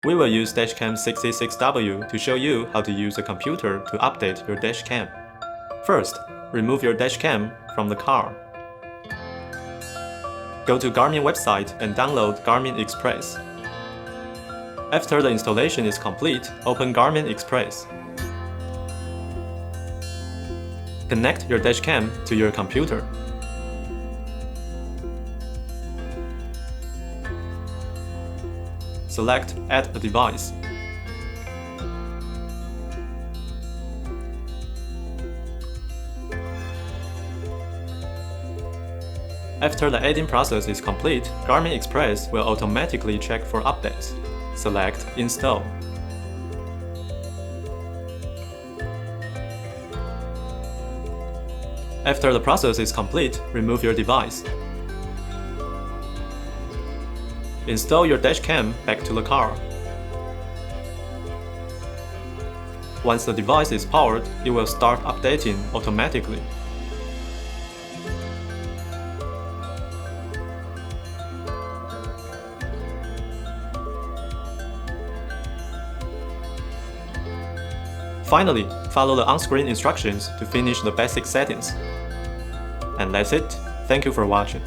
We will use Dashcam 66W to show you how to use a computer to update your dashcam. First, remove your dashcam from the car. Go to Garmin website and download Garmin Express. After the installation is complete, open Garmin Express. Connect your dashcam to your computer. Select Add a device. After the adding process is complete, Garmin Express will automatically check for updates. Select Install. After the process is complete, remove your device. Install your dashcam back to the car. Once the device is powered, it will start updating automatically. Finally, follow the on-screen instructions to finish the basic settings. And that's it. Thank you for watching.